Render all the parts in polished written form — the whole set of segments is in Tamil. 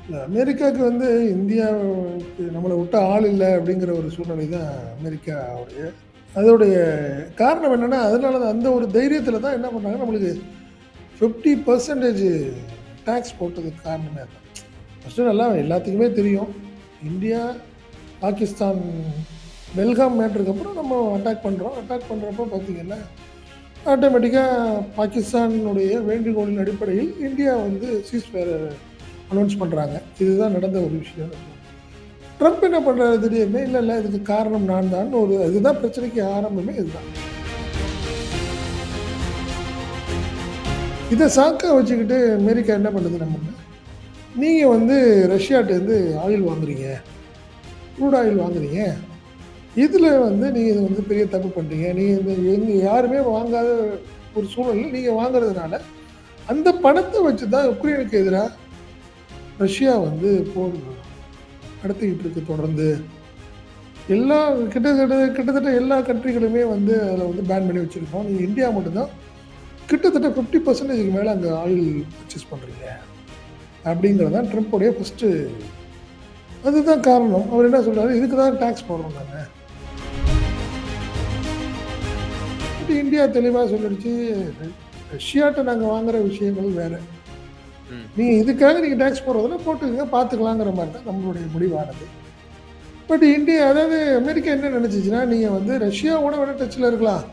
இல்ல, அமெரிக்காவுக்கு வந்து இந்தியாவுக்கு நம்மளை விட்ட ஆள் இல்லை அப்படிங்கிற ஒரு சூழ்நிலை தான் அமெரிக்காவுடைய. அதோடைய காரணம் என்னன்னா, அதனால தான் அந்த ஒரு தைரியத்தில் தான் என்ன பண்ணாங்க, நம்மளுக்கு 50% டேக்ஸ் போட்டதுக்கு காரணமே அதான். ஃபஸ்ட்டு நல்லா எல்லாத்துக்குமே தெரியும். இந்தியா, பாகிஸ்தான் பெல்காம் மேட்டருக்கு அப்புறம் நம்ம அட்டாக் பண்ணுறோம். அட்டாக் பண்ணுறப்போ பார்த்தீங்கன்னா, ஆட்டோமேட்டிக்காக பாகிஸ்தானுடைய வேண்டுகோளின் அடிப்படையில் இந்தியா வந்து சீஸ்ஃபயர் அனௌன்ஸ் பண்ணுறாங்க. இதுதான் நடந்த ஒரு விஷயம். ட்ரம்ப் என்ன பண்ணுறாரு திடீர்னு, இல்லை இல்லை இதுக்கு காரணம் நான் தான் ஒரு இதுதான் பிரச்சனைக்கு ஆரம்பமே இதுதான். இதை சாக்கா வச்சுக்கிட்டு அமெரிக்கா என்ன பண்ணுது நம்ம, நீங்கள் வந்து ரஷ்யாட்டேருந்து ஆயில் வாங்குறீங்க, க்ரூட் ஆயில் வாங்குறீங்க, இதில் வந்து நீங்கள் இது வந்து பெரிய தப்பு பண்ணுறீங்க, நீங்கள் இந்த எங்கள் யாருமே வாங்காத ஒரு சூழலில் நீங்கள் வாங்குறதுனால அந்த பணத்தை வச்சு தான் உக்ரைனுக்கு எதிராக ரஷ்யா வந்து போர் நடத்திக்கிட்டு இருக்கு தொடர்ந்து. எல்லா கிட்டத்தட்ட எல்லா கண்ட்ரிகளுமே வந்து அதில் வந்து பேன் பண்ணி வச்சுருக்கோம். நீங்கள் இந்தியா மட்டும்தான் கிட்டத்தட்ட 50% மேலே அங்கே ஆயில் பர்ச்சேஸ் பண்ணுறீங்க அப்படிங்கிறது தான் ட்ரம்ப்போடைய ஃபஸ்ட்டு. அதுதான் காரணம். அவர் என்ன சொல்கிறாரு, இதுக்கு தான் டேக்ஸ் போடுறோம் நாங்கள். பட் இந்தியா தெளிவாக சொல்லிடுச்சு, ரஷ்யாட்ட நாங்கள் வாங்குகிற விஷயங்கள் வேறு, நீங்கள் இதுக்காக நீங்கள் டேக்ஸ் போடுறதுல போட்டுக்கங்க, பார்த்துக்கலாங்கிற மாதிரி தான் நம்மளுடைய முடிவானது. பட் இந்தியா, அதாவது அமெரிக்கா என்ன நினச்சிச்சுன்னா, நீங்கள் வந்து ரஷ்யாவோட விட டச்சில் இருக்கலாம்,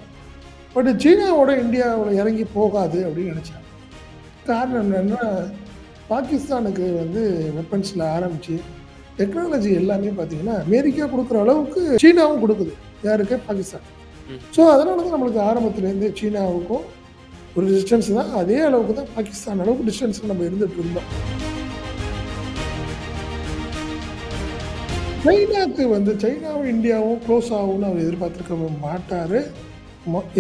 பட் சீனாவோட இந்தியாவில் இறங்கி போகாது அப்படின்னு நினச்சாங்க. காரணம் என்னென்னா, பாகிஸ்தானுக்கு வந்து வெப்பன்ஸில் ஆரம்பித்து டெக்னாலஜி எல்லாமே பார்த்தீங்கன்னா அமெரிக்கா கொடுக்குற அளவுக்கு சீனாவும் கொடுக்குது. யாருக்கு? பாகிஸ்தான். ஸோ அதனால தான் நம்மளுக்கு ஆரம்பத்துலேருந்து சீனாவுக்கும் ஒரு டிஸ்டன்ஸ் தான், அதே அளவுக்கு தான் பாகிஸ்தான் அளவுக்கு டிஸ்டன்ஸில் நம்ம இருந்துட்டு இருந்தோம். சைனாவுக்கு வந்து சைனாவும் இந்தியாவும் க்ளோஸ் ஆகும்னு அவர் எதிர்பார்த்துருக்க மாட்டார்,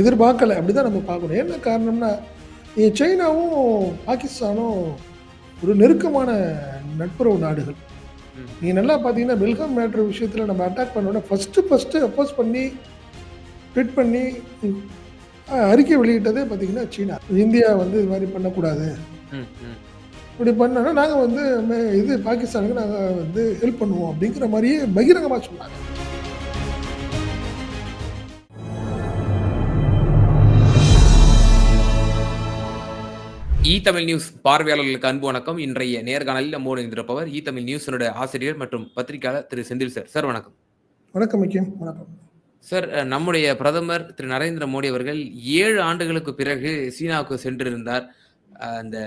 எதிர்பார்க்கலை. அப்படி தான் நம்ம பார்க்கணும். என்ன காரணம்னா, சைனாவும் பாகிஸ்தானும் ஒரு நெருக்கமான நட்புறவு நாடுகள். நீங்கள் நல்லா பார்த்தீங்கன்னா, பெல்காம் மேட்ரு விஷயத்தில் நம்ம அட்டாக் பண்ணோட ஃபஸ்ட்டு அப்போஸ் பண்ணி ட்வீட் பண்ணி அறிக்கை வெளியிட்டதே பார்த்தீங்கன்னா சீனா. இந்தியா வந்து இது மாதிரி பண்ணக்கூடாது, இப்படி பண்ணோன்னா நாங்கள் வந்து இது பாகிஸ்தானுக்கு நாங்கள் வந்து ஹெல்ப் பண்ணுவோம் அப்படிங்கிற மாதிரியே பகிரங்கமாக சொன்னாங்க. தமிழ் நியூஸ் பார்வையாளர்களுக்கு அன்பு வணக்கம். இன்றைய நேர்காணலில் நம்மோடு இருந்திருப்பவர் தமிழ் நியூஸினுடைய ஆசிரியர் மற்றும் பத்திரிகையாளர் திரு செந்தில் சார். சார் வணக்கம். வணக்கம் முக்கியம். வணக்கம் சார். நம்முடைய பிரதமர் திரு நரேந்திர மோடி அவர்கள் 7 ஆண்டுகளுக்கு பிறகு சீனாவுக்கு சென்றிருந்தார். அந்த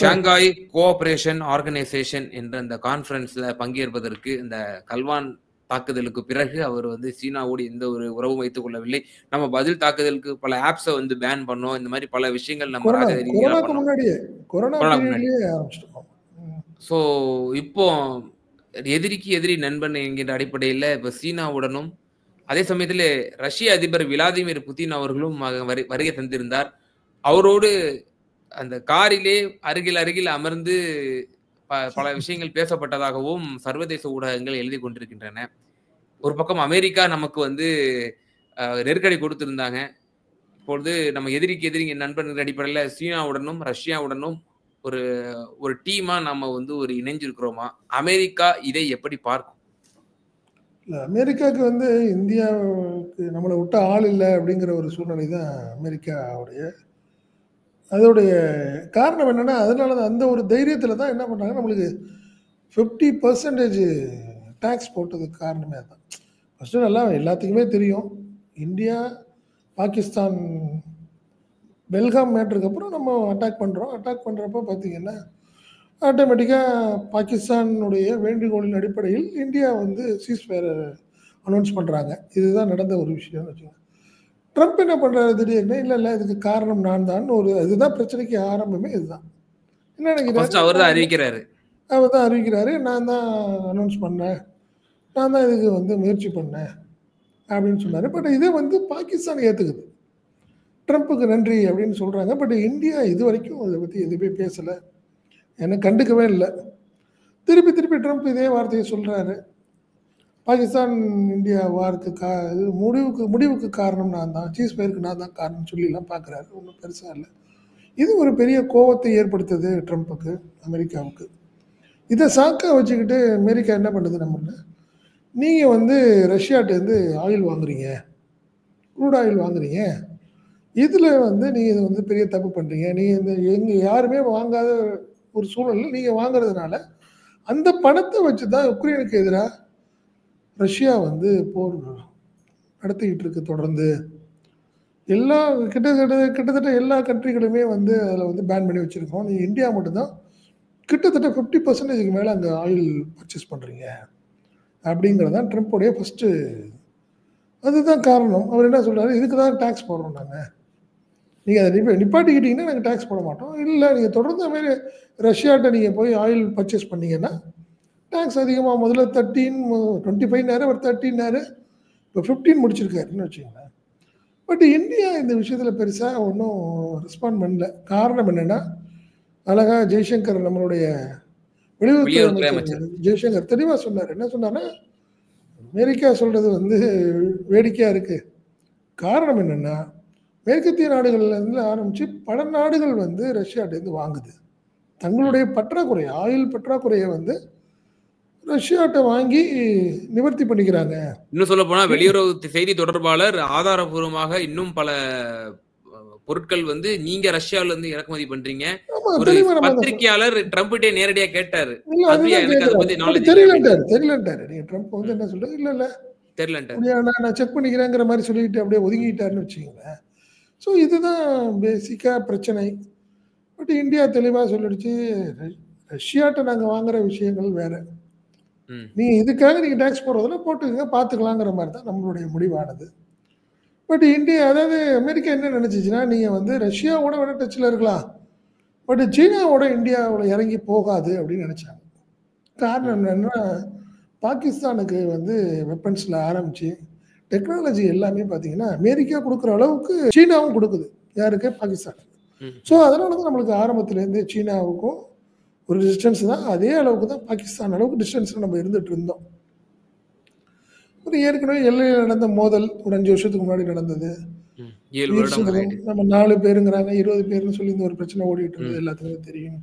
ஷாங்காய் கோஆபரேஷன் ஆர்கனைசேஷன் என்ற அந்த கான்ஃபரன்ஸ்ல பங்கேற்பதற்கு, இந்த கல்வான் தாக்குதலுக்கு பிறகு அவர் வந்து சீனாவோடு எந்த ஒரு உறவும் வைத்துக் கொள்ளவில்லை. நம்ம பதில் தாக்குதலுக்கு பல ஆப்ஸை வந்து பேன் பண்ணோம். இந்த மாதிரி பல விஷயங்கள் நம்ம ஸோ இப்போ எதிரிக்கு எதிரி நண்பன் என்கிற அடிப்படையில் இப்போ சீனாவுடனும், அதே சமயத்தில் ரஷ்ய அதிபர் விளாடிமிர் புதின் அவர்களும் வருகை தந்திருந்தார். அவரோடு அந்த காரிலே அருகில் அமர்ந்து பல விஷயங்கள் பேசப்பட்டதாகவும் சர்வதேச ஊடகங்கள் எழுதி கொண்டிருக்கின்றன. ஒரு பக்கம் அமெரிக்கா நமக்கு வந்து நெருக்கடி கொடுத்திருந்தாங்க. இப்பொழுது நம்ம எதிரிக்கு எதிரி நண்பர்கள் அடிப்படையில் சீனாவுடனும் ரஷ்யாவுடனும் ஒரு டீமா நம்ம வந்து ஒரு இணைஞ்சிருக்கிறோமா? அமெரிக்கா இதை எப்படி பார்க்கும்? இல்லை, அமெரிக்காவுக்கு வந்து இந்தியாவுக்கு நம்மளை விட்ட ஆள் இல்லை அப்படிங்கிற ஒரு சூழ்நிலை தான் அமெரிக்காவுடைய. அதோடைய காரணம் என்னென்னா, அதனால தான் அந்த ஒரு தைரியத்தில் தான் என்ன பண்ணுறாங்க, நம்மளுக்கு 50% டேக்ஸ் போட்டதுக்கு காரணமே அதுதான். ஃபஸ்ட்டு நல்லா எல்லாத்துக்குமே தெரியும். இந்தியா, பாகிஸ்தான் பெல்காம் மேட்டருக்கு அப்புறம் நம்ம அட்டாக் பண்ணுறோம். அட்டாக் பண்ணுறப்போ பார்த்தீங்கன்னா, ஆட்டோமேட்டிக்காக பாகிஸ்தானுடைய வேண்டுகோளின் அடிப்படையில் இந்தியா வந்து சீஸ்ஃபயர் அனௌன்ஸ் பண்ணுறாங்க. இதுதான் நடந்த ஒரு விஷயம்னு வச்சுக்கோங்க. ட்ரம்ப் என்ன பண்ணுறாரு திடீர்னு, இல்லை இல்லை இதுக்கு காரணம் நான் தான் ஒரு இதுதான் பிரச்சனைக்கு ஆரம்பமே இதுதான். என்ன நினைக்கிறாரு, அவர் தான் அறிவிக்கிறாரு. அவர் தான் அறிவிக்கிறாரு, நான் தான் அனௌன்ஸ் பண்ணேன், நான் தான் இதுக்கு வந்து முயற்சி பண்ணேன் அப்படின்னு சொன்னார். பட் இதே வந்து பாகிஸ்தான் ஏற்றுக்குது, ட்ரம்ப்புக்கு நன்றி அப்படின்னு சொல்கிறாங்க. பட் இந்தியா இது வரைக்கும் அதை பற்றி எதுவுமே பேசலை, எனக்கு கண்டுக்கவே இல்லை. திருப்பி ட்ரம்ப் இதே வார்த்தையை சொல்கிறாரு, பாகிஸ்தான் இந்தியா வாருக்கு முடிவுக்கு காரணம் நான் தான், சீஸ்ஃபயருக்கு நான் தான் காரணம் சொல்லிலாம் பார்க்குறாரு. ஒன்றும் பெருசாக இல்லை. இது ஒரு பெரிய கோபத்தை ஏற்படுத்துது ட்ரம்ப்புக்கு, அமெரிக்காவுக்கு. இதை சாக்கா வச்சுக்கிட்டு அமெரிக்கா என்ன பண்ணுது நம்மள, நீங்கள் வந்து ரஷ்யாட்டேருந்து ஆயில் வாங்குறீங்க, க்ரூட் ஆயில் வாங்குறீங்க, இதில் வந்து நீங்கள் இது வந்து பெரிய தப்பு பண்ணுறீங்க, நீங்கள் இந்த யாருமே வாங்காத ஒரு சூழலில் நீங்கள் வாங்குறதுனால அந்த பணத்தை வச்சு தான் உக்ரைனுக்கு எதிராக ரஷ்யா வந்து போர் நடத்திக்கிட்டு இருக்கு தொடர்ந்து. எல்லா கிட்டத்தட்ட எல்லா கண்ட்ரிகளுமே வந்து அதில் வந்து பேன் பண்ணி வச்சுருக்கோம். நீங்கள் இந்தியா மட்டும்தான் கிட்டத்தட்ட 50% மேலே அங்கே ஆயில் பர்ச்சேஸ் பண்ணுறீங்க அப்படிங்கிறது தான் ட்ரம்ப்புடைய ஃபஸ்ட்டு. அதுதான் காரணம். அவர் என்ன சொல்கிறாரு, இதுக்கு தான் டேக்ஸ் போடுறோம் நாங்கள், நீங்கள் அதை நிப்பாட்டிக்கிட்டீங்கன்னா நாங்கள் டேக்ஸ் போட மாட்டோம், இல்லை நீங்கள் தொடர்ந்து அதுமாரி ரஷ்யாட்ட நீங்கள் போய் ஆயில் பர்ச்சேஸ் பண்ணீங்கன்னா டேக்ஸ் அதிகமாக முதல்ல 25 ஒரு 13 இப்போ 15 முடிச்சிருக்காருன்னு வச்சுக்கோங்களேன். பட் இந்தியா இந்த விஷயத்தில் பெருசாக ஒன்றும் ரெஸ்பாண்ட் பண்ணல. காரணம் என்னென்னா, அழகாக ஜெய்சங்கர் நம்மளுடைய வெளியுறவுத்துறை அமைச்சர் ஜெய்சங்கர் தெளிவாக சொன்னார். என்ன சொன்னார்னா, அமெரிக்கா சொல்கிறது வந்து வேடிக்கையாக இருக்குது. காரணம் என்னென்னா, மேற்கத்திய நாடுகள்லேருந்து ஆரம்பித்து பல நாடுகள் வந்து ரஷ்யாட்டேருந்து வாங்குது. தங்களுடைய பற்றாக்குறை, ஆயில் பற்றாக்குறையை வந்து ரஷ்யாட்ட வாங்கி நிவர்த்தி பண்ணிக்கிறாங்க. இன்னும் சொல்ல போனா வெளியுறவு செய்தி தொடர்பாளர் ஆதாரபூர்வமாக இன்னும் பல பொருட்கள் வந்து நீங்க ரஷ்யால இருந்து இறக்குமதி பண்றீங்க. ஒரு பத்திரிகையாளர் ட்ரம்ப்டே நேரடியா கேட்டாரு. தெரியலன்ட்டாரு. நீங்க ட்ரம்ப் வந்து என்ன சொல்றாரு, இல்ல தெரியலன்ட்டாரு, நான் செக் பண்ணிக்கிறேங்கிற மாதிரி சொல்லிட்டு அப்படியே ஒதுங்கிட்டாருன்னு வச்சுக்கோங்களேன். ஸோ இதுதான் பேசிக்கா பிரச்சனை. பட் இந்தியா தெளிவா சொல்லிடுச்சு, ரஷ்யாட்ட நாங்க வாங்குற விஷயங்கள் வேற, நீங்க இதுக்காக நீங்க டேக்ஸ் போடுறதுல போட்டுக்கங்க, பார்த்துக்கலாங்கிற மாதிரி தான் நம்மளுடைய முடிவானது. பட் இந்தியா, அதாவது அமெரிக்கா என்ன நினைச்சிச்சுன்னா, நீங்க வந்து ரஷ்யாவோட வேணா டச்சில் இருக்கலாம், பட் சீனாவோட இந்தியாவில் இறங்கி போகாது அப்படின்னு நினைச்சாங்க. காரணம் என்னன்னா, பாகிஸ்தானுக்கு வந்து வெப்பன்ஸ்ல ஆரம்பிச்சு டெக்னாலஜி எல்லாமே பார்த்தீங்கன்னா அமெரிக்கா கொடுக்குற அளவுக்கு சீனாவும் கொடுக்குது. யாருக்கு? பாகிஸ்தான். ஸோ அதனால தான் நம்மளுக்கு ஆரம்பத்துலேருந்து சீனாவுக்கும் ஒரு டிஸ்டன்ஸ் தான், அதே அளவுக்கு தான் பாகிஸ்தான் அளவுக்கு டிஸ்டன்ஸில் நம்ம இருந்துட்டு இருந்தோம். ஒரு ஏற்கனவே எல்லையில் நடந்த மோதல் ஒரு 5 வருஷத்துக்கு முன்னாடி நடந்தது. நம்ம 4 பேருங்கிறாங்க, 20 பேர்னு சொல்லி இந்த ஒரு பிரச்சனை ஓடிட்டு இருந்தது எல்லாத்துக்குமே தெரியும்.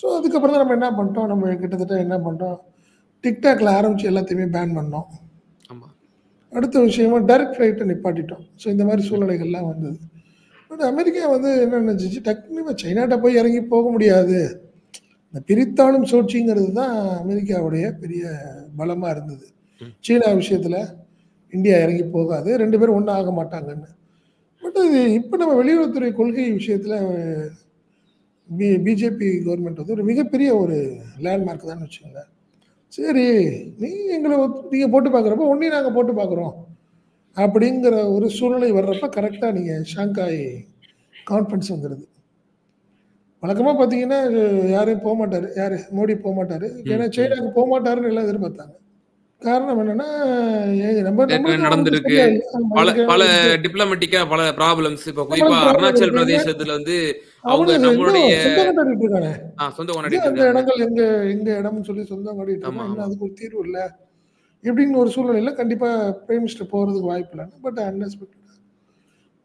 ஸோ அதுக்கப்புறம் தான் நம்ம என்ன பண்ணிட்டோம், நம்ம கிட்டத்தட்ட என்ன பண்ணிட்டோம், டிக்டாக்ல ஆரம்பிச்சு எல்லாத்தையுமே பேன் பண்ணோம். அடுத்த விஷயமா டைரக்ட் ஃப்ளைட்டை நிப்பாட்டிட்டோம். ஸோ இந்த மாதிரி சூழ்நிலைகள்லாம் வந்தது. பட் அமெரிக்கா வந்து என்ன நினச்சிச்சு, டக்குனு சைனாட்ட போய் இறங்கி போக முடியாது, இந்த பிரித்தாளும் சூழ்ச்சிங்கிறது தான் அமெரிக்காவுடைய பெரிய பலமாக இருந்தது. சீனா விஷயத்தில் இந்தியா இறங்கி போகாது, 2 பேரும் ஒன்றும் ஆக மாட்டாங்கன்னு. பட் அது இப்போ நம்ம வெளியுறவுத்துறை கொள்கை விஷயத்தில் பிஜேபி கவர்மெண்ட் வந்து ஒரு மிகப்பெரிய ஒரு லேண்ட்மார்க் தான் வச்சுக்கோங்க. சரி, நீங்கள் போட்டு பார்க்குறப்போ ஒன்றையும் நாங்கள் போட்டு பார்க்குறோம் அப்படிங்கிற ஒரு சூழ்நிலை வர்றப்ப கரெக்டாக நீங்கள் ஷாங்காய் கான்ஃபரன்ஸ் வந்துடுது. வழக்கமாக பார்த்தீங்கன்னா யாரும் போக மாட்டார், யார் மோடி போக மாட்டார், ஏன்னா சைனாவுக்கு போக மாட்டாருன்னு எல்லாம் எதிர்பார்த்தாங்க. காரணம் என்னன்னா, நடந்திருக்கு பல டிப்ளமேட்டிக்கா பல ப்ராப்ளம்ஸ். இப்ப குறிப்பா அருணாச்சல் பிரதேசத்துல வந்து அவங்க நம்மளுடைய சொந்த கொண்டாடிட்டு அந்த இடங்கள் எங்க இடம்னு சொல்லி சொந்தம் கொண்டாடிட்டு இருக்காங்க, அதுக்கு ஒரு தீர்வு இல்லை இப்படின்னு ஒரு சூழ்நிலையில கண்டிப்பா பிரைம் மினிஸ்டர் போறதுக்கு வாய்ப்பு இல்லைன்னு. பட் அன்எக்ஸ்பெக்டட்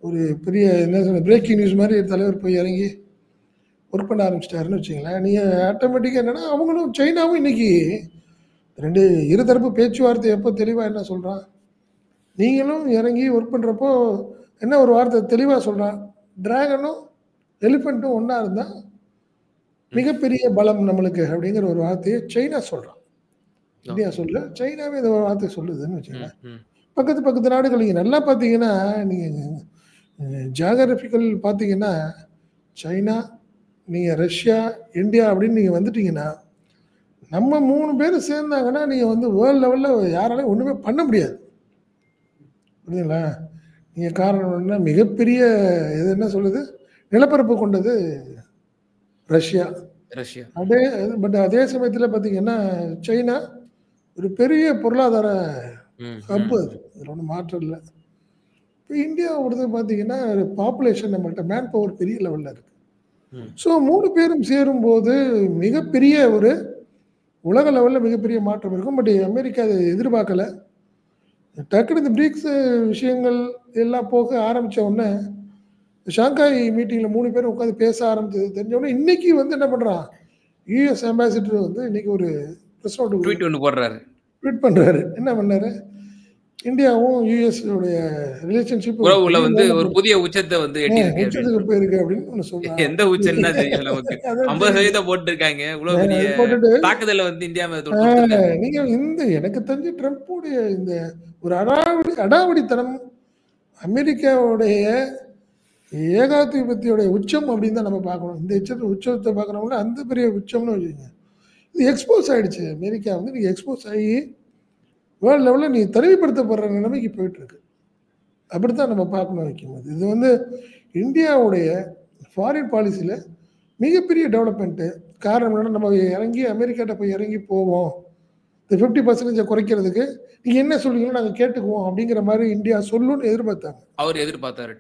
ஒரு பெரிய என்ன சொல்ற பிரேக்கிங் நியூஸ் மாதிரி தலைவர் போய் இறங்கி ஒர்க் பண்ண ஆரம்பிச்சிட்டாருன்னு வச்சுங்களேன். நீங்க ஆட்டோமேட்டிக்கா என்னன்னா, அவங்களும் சைனாவும் இன்னைக்கு இருதரப்பு பேச்சுவார்த்தை எப்போ தெளிவாக என்ன சொல்கிறான், நீங்களும் இறங்கி ஒர்க் பண்ணுறப்போ என்ன ஒரு வார்த்தை தெளிவாக சொல்கிறான், டிராகனும் எலிஃபெண்ட்டும் ஒன்றா இருந்தால் மிகப்பெரிய பலம் நம்மளுக்கு அப்படிங்கிற ஒரு வார்த்தையை சைனா சொல்கிறான். இந்தியா சொல்ல, சைனாவே இந்த ஒரு வார்த்தை சொல்லுதுன்னு வச்சுக்கோங்களேன். பக்கத்து நாடுகள் நீங்கள் நல்லா பார்த்தீங்கன்னா, நீங்கள் ஜியாகிரபிக்கல் பார்த்தீங்கன்னா சைனா, நீங்கள் ரஷ்யா, இந்தியா அப்படின்னு நீங்கள் வந்துட்டீங்கன்னா, நம்ம 3 பேர் சேர்ந்தாங்கன்னா நீங்கள் வந்து வேர்ல்டு லெவலில் யாராலையும் ஒன்றுமே பண்ண முடியாது. புரியுதுங்களா? நீங்கள் காரணம் என்ன, மிகப்பெரிய இது என்ன சொல்லுது, நிலப்பரப்பு கொண்டது ரஷ்யா. அதே சமயத்தில் பார்த்தீங்கன்னா சைனா ஒரு பெரிய பொருளாதார ஹப், அது இதில் ஒன்றும் மாற்றம் இல்லை. இப்போ இந்தியா பொறுத்து பார்த்தீங்கன்னா பாப்புலேஷன் நம்மள்கிட்ட மேன் பவர் பெரிய லெவலில் இருக்குது. ஸோ 3 பேரும் சேரும்போது மிகப்பெரிய ஒரு உலக லெவலில் மிகப்பெரிய மாற்றம் இருக்கும். பட் அமெரிக்கா அதை எதிர்பார்க்கல. டக்குனு இந்த பிரிக்ஸ் விஷயங்கள் எல்லாம் போக ஆரம்பித்த உடனே ஷாங்காய் மீட்டிங்கில் 3 பேரும் உட்காந்து பேச ஆரம்பிச்சது தெரிஞ்ச உடனே இன்னைக்கு வந்து என்ன பண்ணுறான், யுஎஸ் அம்பாசிடர் வந்து இன்னைக்கு ஒரு ப்ரெஸ் நோட் ட்வீட் ஒன்று போடுறாரு. ட்வீட் பண்றாரு. என்ன பண்ணாரு? இந்தியாவும் யுஎஸ் உடைய ரிலேஷன்ஷிப் உறவுல வந்து ஒரு புதிய உச்சத்தை வந்து எட்டியிருக்கு அப்படின்னு உச்சத்துக்கு சொல்றாரு. போயிருக்கு அப்படின்னு ஒண்ணு சொல்றாரு. எந்த உச்சம்னா தெரியல நமக்கு. அதான் 50% போட்டிருக்காங்க. இவ்வளவு பெரிய போட்டுட்டு தாக்குதலை வந்து இந்தியா மேல தொடுத்திருக்காங்க. நீங்க இந்த எனக்கு தெரிஞ்சு ட்ரம்ப்புடைய இந்த ஒரு அடாவடித்தனம் அமெரிக்காவுடைய ஏகாதிபத்தியோடைய உச்சம் அப்படின்னு தான் நம்ம பார்க்கணும். இந்த உச்சத்தை பார்க்குறவங்கள அந்த பெரிய உச்சம்னு வச்சுக்கோங்க. இது எக்ஸ்போஸ் ஆயிடுச்சு. அமெரிக்கா வந்து நீங்க எக்ஸ்போஸ் ஆகி வேர்ல்டு லெவலில் நீ தனிமைப்படுத்தப்படுற நிலைமைக்கு போயிட்டு இருக்கு. அப்படித்தான் நம்ம பார்க்கணும் வைக்கும்போது. இது வந்து இந்தியாவுடைய ஃபாரின் பாலிசியில் மிகப்பெரிய டெவலப்மெண்ட்டு. காரணம் என்னன்னா, நம்ம இறங்கி அமெரிக்காட்ட போய் இறங்கி போவோம், இந்த 50% குறைக்கிறதுக்கு நீங்கள் என்ன சொல்றீங்களோ நாங்கள் கேட்டுக்குவோம் அப்படிங்கிற மாதிரி இந்தியா சொல்லுன்னு எதிர்பார்த்தாங்க. அவர் எதிர்பார்த்தாரு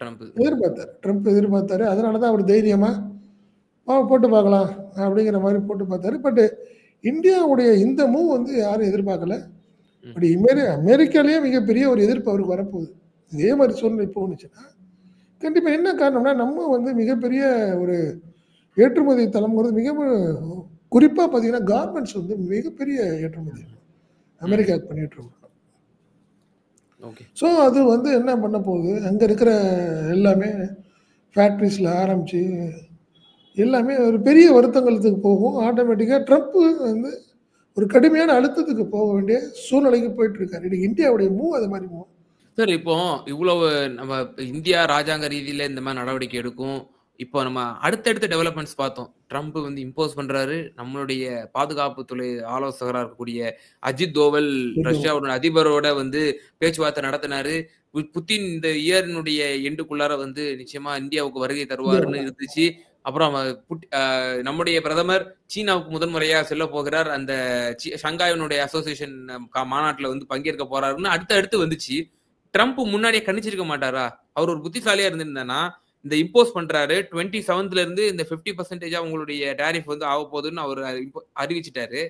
ட்ரம்ப் எதிர்பார்த்தாரு. அதனால தான் அவர் தைரியமாக போட்டு பார்க்கலாம் அப்படிங்கிற மாதிரி போட்டு பார்த்தாரு. பட் இந்தியாவுடைய இந்த மூவ் வந்து யாரும் எதிர்பார்க்கல. பட் அமெரிக்காலேயே மிகப்பெரிய ஒரு எதிர்ப்பு அவருக்கு வரப்போகுது. இதே மாதிரி சூழ்நிலை போனுச்சுன்னா கண்டிப்பாக என்ன காரணம்னா, நம்ம வந்து மிகப்பெரிய ஒரு ஏற்றுமதி தளம்ங்கிறது மிக குறிப்பாக பார்த்தீங்கன்னா கார்மெண்ட்ஸ் வந்து மிகப்பெரிய ஏற்றுமதி அமெரிக்காவுக்கு பண்ணிட்டு இருக்கோம். ஸோ அது வந்து என்ன பண்ண போகுது, அங்கே இருக்கிற எல்லாமே ஃபேக்ட்ரிஸில் ஆரம்பித்து எல்லாமே ஒரு பெரிய வருத்தங்களுக்கு போகும். ஆட்டோமேட்டிக்காக ட்ரம்ப் வந்து ஒரு கடுமையான அழுத்தத்துக்கு போக வேண்டிய சூழ்நிலைக்கு போயிட்டு இருக்காரு. இன்னைக்கு இந்தியாவுடைய மூவ் அது மாதிரி மூவ். சார், இப்போ இவ்வளவு நம்ம இந்தியா ராஜாங்க ரீதியில இந்த மாதிரி நடவடிக்கை எடுக்கும். இப்போ நம்ம அடுத்தடுத்த டெவலப்மெண்ட்ஸ் பார்த்தோம். ட்ரம்ப் வந்து இம்போஸ் பண்றாரு. நம்மளுடைய பாதுகாப்புத்துறை ஆலோசகராக இருக்கக்கூடிய அஜித் தோவல் ரஷ்யாவோட அதிபரோட வந்து பேச்சுவார்த்தை நடத்தினாரு. புத்தின் இந்த இயரினுடைய எண்டுக்குள்ளார வந்து நிச்சயமா இந்தியாவுக்கு வருகை தருவாருன்னு இருந்துச்சு. அப்புறம் நம்முடைய பிரதமர் சீனாவுக்கு முதன்முறையா செல்ல போகிறார். அந்த ஷங்காயினுடைய அசோசியேஷன் மாநாட்டில் வந்து பங்கேற்க போறாருன்னு அடுத்தடுத்து வந்துச்சு. ட்ரம்ப் முன்னாடியே கணிச்சிருக்க மாட்டாரா? அவர் ஒரு புத்திசாலியா இருந்திருந்தானா இந்த இம்போஸ் பண்றாரு 27ல இருந்து இந்த 50% உங்களுடைய டேரிஃப் வந்து ஆக போகுதுன்னு அவர் அறிவிச்சிட்டாரு.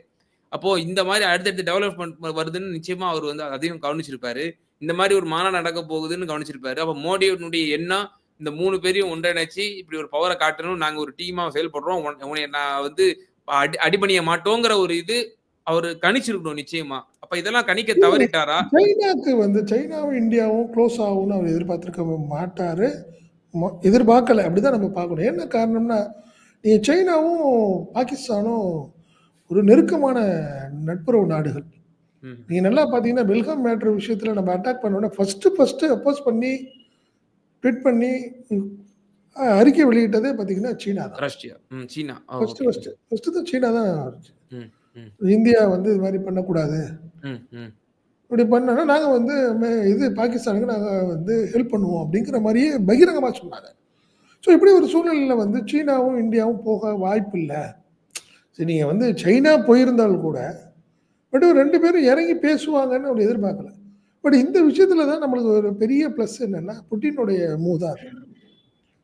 அப்போ இந்த மாதிரி அடுத்தடுத்து டெவலப்மெண்ட் வருதுன்னு நிச்சயமா அவர் வந்து அதையும் கவனிச்சிருப்பாரு. இந்த மாதிரி ஒரு மாநாடு நடக்க போகுதுன்னு கவனிச்சிருப்பாரு. அப்ப மோடியினுடைய எண்ணம் இந்த 3 பேரையும் ஒன்றிணைச்சு இப்படி ஒரு பவரை காட்டணும், நாங்க ஒரு டீமா செயல்படுறோம், உன்னை நான் வந்து அடிபணிய மாட்டோங்கிற ஒரு இது அவர் கணிச்சிருக்கணும் நிச்சயமா. அப்ப இதெல்லாம் கணிக்க தவறிட்டாரா? சைனாக்கு வந்து சைனாவும் இந்தியாவும் க்ளோஸ் ஆகும்னு அவர் எதிர்பார்த்திருக்க மாட்டாரு, எதிர்பார்க்கல. அப்படிதான் நம்ம பார்க்கணும். என்ன காரணம்னா, நீங்க சைனாவும் பாகிஸ்தானும் ஒரு நெருக்கமான நட்புறவு நாடுகள். நீங்க நல்லா பாத்தீங்கன்னா பெல்காம் மேட்டர் விஷயத்துல நம்ம அட்டாக் பண்ணோட ஃபர்ஸ்ட் அப்போஸ் பண்ணி ட்வீட் பண்ணி அறிக்கை வெளியிட்டதே பாத்தீங்கன்னா சீனா தான். ரஷ்யா, சீனா ஃபர்ஸ்ட் தான் சீனா தான். இந்தியா வந்து இது மாதிரி பண்ணக்கூடாது, இப்படி பண்ணா நாங்கள் வந்து இது பாகிஸ்தானுக்கு நாங்கள் வந்து ஹெல்ப் பண்ணுவோம் அப்படிங்கிற மாதிரியே பகிரங்கமாக சொன்னாங்க. ஸோ இப்படி ஒரு சூழ்நிலையில் வந்து சீனாவும் இந்தியாவும் போக வாய்ப்பு இல்லை. சரி, நீங்கள் வந்து சைனா போயிருந்தாலும் கூட பட் ஒரு 2 பேரும் இறங்கி பேசுவாங்கன்னு ஒரு எதிர்பார்க்கல. பட் இந்த விஷயத்தில் தான் நம்மளுக்கு ஒரு பெரிய ப்ளஸ் என்னென்னா, புட்டினுடைய மூவ் தான்.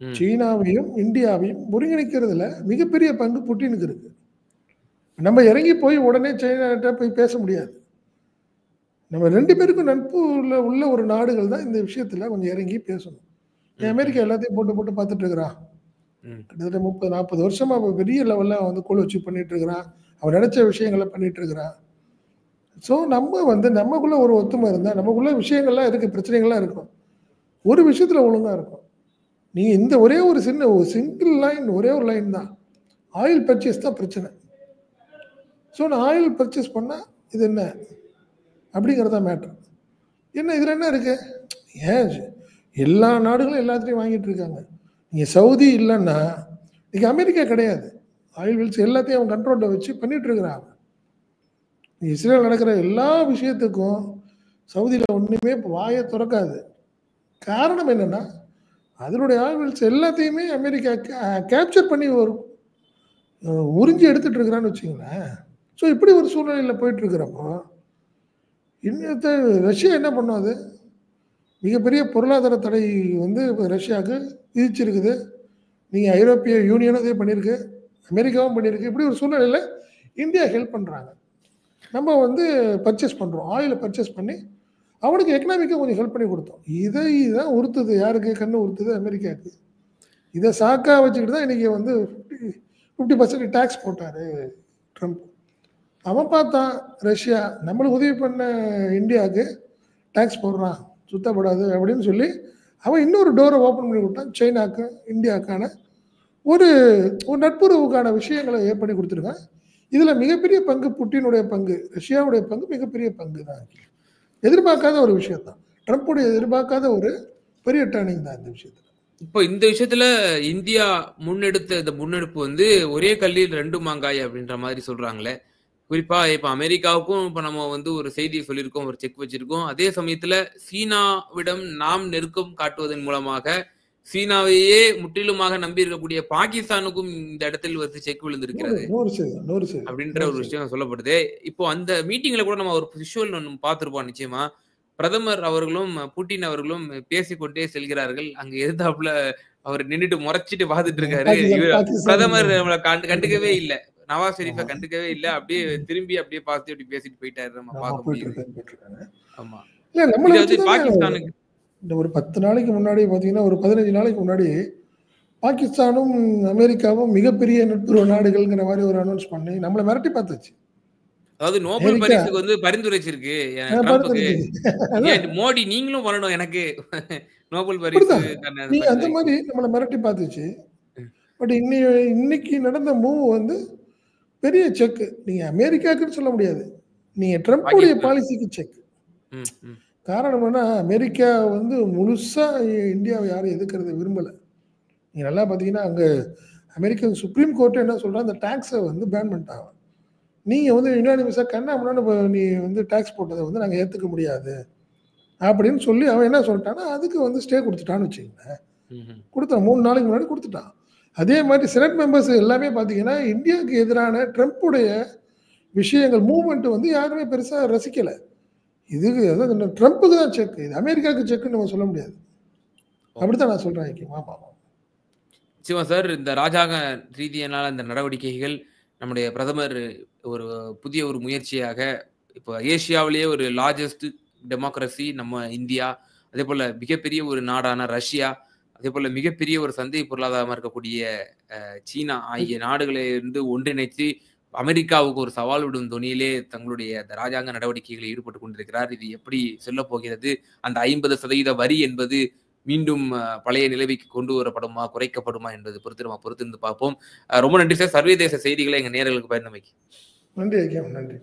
சீனாவையும் இந்தியாவையும் ஒருங்கிணைக்கிறதுல மிகப்பெரிய பங்கு புட்டினுக்கு இருக்கு. நம்ம இறங்கி போய் உடனே சைனாட்ட போய் பேச முடியாது. நம்ம 2 பேருக்கும் நட்பு உள்ள ஒரு நாடுகள் தான் இந்த விஷயத்துல கொஞ்சம் இறங்கி பேசணும். அமெரிக்கா எல்லாத்தையும் போட்டு பார்த்துட்டு இருக்கிறான். கிட்டத்தட்ட 30-40 வருஷமா பெரிய லெவல்ல வந்து கோல் வச்சு பண்ணிட்டு இருக்கிறான். அவன் நினைச்ச விஷயங்களை பண்ணிட்டு இருக்கிறான். ஸோ நம்ம வந்து நமக்குள்ள ஒரு ஒத்துமை இருந்தால் நமக்குள்ள விஷயங்கள்லாம் இருக்கு, பிரச்சனைகள்லாம் இருக்கும், ஒரு விஷயத்துல ஒழுங்கா இருக்கும். நீங்க இந்த ஒரே ஒரு சிங்கிள் லைன், ஒரே ஒரு லைன் தான், ஆயில் பர்ச்சேஸ் தான் பிரச்சனை. ஸோ நான் ஆயில் பர்ச்சேஸ் பண்ணால் இது என்ன அப்படிங்கிறதா மேட்ரு. என்ன இதில் என்ன இருக்கு? ஏன் எல்லா நாடுகளும் எல்லாத்தையும் வாங்கிட்டு இருக்காங்க. நீங்கள் சவுதி இல்லைன்னா இன்னைக்கு அமெரிக்கா கிடையாது. ஆயில் வெல்ஸ் எல்லாத்தையும் அவன் கண்ட்ரோலில் வச்சு பண்ணிட்டு இருக்கிறாங்க. இஸ்ரேல் நடக்கிற எல்லா விஷயத்துக்கும் சவுதியில் ஒன்றுமே வாயை திறக்காது. காரணம் என்னென்னா, அதனுடைய ஆயில் வெல்ஸ் எல்லாத்தையுமே அமெரிக்கா கேப்சர் பண்ணி ஒரு உறிஞ்சி எடுத்துட்டு இருக்கிறான்னு வச்சுங்களேன். ஸோ இப்படி ஒரு சூழ்நிலையில் போயிட்டு இருக்கிறப்போ இன்னத்த ரஷ்யா என்ன பண்ணும்? அது மிகப்பெரிய பொருளாதார தடை வந்து ரஷ்யாவுக்கு விதிச்சிருக்குது. நீங்கள் ஐரோப்பிய யூனியனும் இதே பண்ணியிருக்கு, அமெரிக்காவும் பண்ணியிருக்கு. இப்படி ஒரு சூழ்நிலையில் இந்தியா ஹெல்ப் பண்ணுறாங்க. நம்ம வந்து பர்ச்சேஸ் பண்ணுறோம், ஆயிலை பர்ச்சேஸ் பண்ணி அவனுக்கு எக்கனாமிக்காக கொஞ்சம் ஹெல்ப் பண்ணி கொடுத்தோம். இதை தான் உறுத்துது, யாருக்கு கண்ணு உறுத்துது? அமெரிக்காவுக்கு. இதை சாக்கா வச்சுக்கிட்டு தான் இன்றைக்கி வந்து 50% டேக்ஸ் போட்டார் ட்ரம்ப். அவன் பார்த்தான் ரஷ்யா நம்மளுக்கு உதவி பண்ண இந்தியாவுக்கு டாக்ஸ் போடுறான் சுத்தப்படாது அப்படின்னு சொல்லி அவன் இன்னொரு டோரை ஓப்பன் பண்ணி விட்டான். சைனாக்கு இந்தியாவுக்கான ஒரு ஒரு நட்புறவுக்கான விஷயங்களை ஏற்படுத்தி கொடுத்துருக்கான். இதில் மிகப்பெரிய பங்கு புட்டினுடைய பங்கு, ரஷ்யாவுடைய பங்கு மிகப்பெரிய பங்கு தான். எதிர்பார்க்காத ஒரு விஷயம் தான், ட்ரம்ப்புடைய எதிர்பார்க்காத ஒரு பெரிய டர்னிங் தான் இந்த விஷயத்தில். இப்போ இந்த விஷயத்துல இந்தியா முன்னெடுத்த இந்த முன்னெடுப்பு வந்து ஒரே கல்லில் 2 மாங்காய் அப்படின்ற மாதிரி சொல்றாங்களே. குறிப்பா இப்ப அமெரிக்காவுக்கும் இப்ப நம்ம வந்து ஒரு செய்தியை சொல்லியிருக்கோம், ஒரு செக் வச்சிருக்கோம். அதே சமயத்துல சீனாவிடம் நாம் நெருக்கம் காட்டுவதன் மூலமாக சீனாவையே முற்றிலுமாக நம்பி இருக்கக்கூடிய பாகிஸ்தானுக்கும் இந்த இடத்தில் வந்து செக் விழுந்திருக்கிறது அப்படின்ற ஒரு விஷயம் சொல்லப்படுது. இப்போ அந்த மீட்டிங்ல கூட நம்ம ஒரு விஷுவல் ஒன்று பார்த்திருப்போம். நிச்சயமா பிரதமர் அவர்களும் புட்டின் அவர்களும் பேசிக்கொண்டே செல்கிறார்கள். அங்க எதிர்த்தாப்புல அவர் நின்னுட்டு முறைச்சிட்டு பார்த்துட்டு இருக்காரு. பிரதமர் நம்மளை கண்டுக்கவே இல்லை, நவாஸ் ஷெரீஃபை கண்டுக்கவே இல்லை. அப்படியே திரும்பி அப்படியே பார்த்து அப்படி பேசிட்டு போயிட்டாரு. நம்ம பார்க்க முடியுது. ஆமா, இது வந்து பாகிஸ்தானுக்கு இந்த ஒரு 10 நாளைக்கு முன்னாடி பார்த்தீங்கன்னா, ஒரு 15 நாளைக்கு முன்னாடி பாகிஸ்தானும் அமெரிக்காவும் மிகப்பெரிய நட்புறவு நாடுகள்ங்கிற மாதிரி ஒரு அனௌன்ஸ் பண்ணி நம்மளை மிரட்டி பார்த்துச்சு. அதாவது நோபல் பரிசுக்கு வந்து பரிந்துரைச்சிருக்கு மோடி, நீங்களும் வரணும் எனக்கு நோபல் பரிசு. அந்த மாதிரி நம்மளை மிரட்டி பார்த்துச்சு. பட் இன்னைக்கு நடந்த மூவ் வந்து பெரிய செக். நீங்க அமெரிக்காக்குன்னு சொல்ல முடியாது, நீங்க ட்ரம்ப்புடைய பாலிசிக்கு செக். காரணம் என்னன்னா, அமெரிக்கா வந்து முழுசா இந்தியாவை யாரும் எதிர்க்கிறத விரும்பல. நீங்க நல்லா பாத்தீங்கன்னா, அங்க அமெரிக்கன் சுப்ரீம் கோர்ட் என்ன சொல்றா, அந்த டாக்ஸை வந்து பேன் பண்ணிட்டாங்க. நீங்க வந்து யுனானிமஸா கண்ணா முன்னாடி நீ வந்து டாக்ஸ் போட்டதை வந்து நாங்கள் ஏற்றுக்க முடியாது அப்படின்னு சொல்லி அவன் என்ன சொல்லிட்டான்னா, அதுக்கு வந்து ஸ்டே கொடுத்துட்டான்னு வச்சுக்கோங்களேன். கொடுத்தான் 3 நாளைக்கு முன்னாடி கொடுத்துட்டான். அதே மாதிரி செனட் மெம்பர்ஸ் எல்லாமே பார்த்தீங்கன்னா, இந்தியாவுக்கு எதிரான ட்ரம்ப்புடைய விஷயங்கள் மூவ்மெண்ட் வந்து யாருமே பெருசாக ரசிக்கலை. இதுக்கு அதாவது ட்ரம்ப்புக்கு தான் செக், இது அமெரிக்காவுக்கு செக்குன்னு நம்ம சொல்ல முடியாது. அப்படித்தான் நான் சொல்கிறேன். ஆமாம் சிவா சார், இந்த ராஜாங்க ரீதியான இந்த நடவடிக்கைகள் நம்முடைய பிரதமர் ஒரு புதிய ஒரு முயற்சியாக, இப்போ ஏசியாவிலேயே ஒரு லார்ஜஸ்ட் டெமோக்ரஸி நம்ம இந்தியா, அதே போல் மிகப்பெரிய ஒரு நாடான ரஷ்யா, அதே போல் மிகப்பெரிய ஒரு சந்தை பொருளாதாரமாக இருக்கக்கூடிய சீனா ஆகிய நாடுகளை இருந்து ஒன்றிணைத்து அமெரிக்காவுக்கு ஒரு சவால் விடும் தொனியிலே தங்களுடைய அந்த ராஜாங்க நடவடிக்கைகளில் ஈடுபட்டு கொண்டிருக்கிறார். இது எப்படி சொல்ல போகிறது? அந்த 50% வரி என்பது மீண்டும் பழைய நிலைமைக்கு கொண்டு வரப்படுமா, குறைக்கப்படுமா என்பது பொறுத்திருந்து பார்ப்போம். ரொம்ப நன்றி சார், சர்வதேச செய்திகளை எங்க நேயர்களுக்கு பயந்தமைக்கு. நன்றி ஐயா, நன்றி.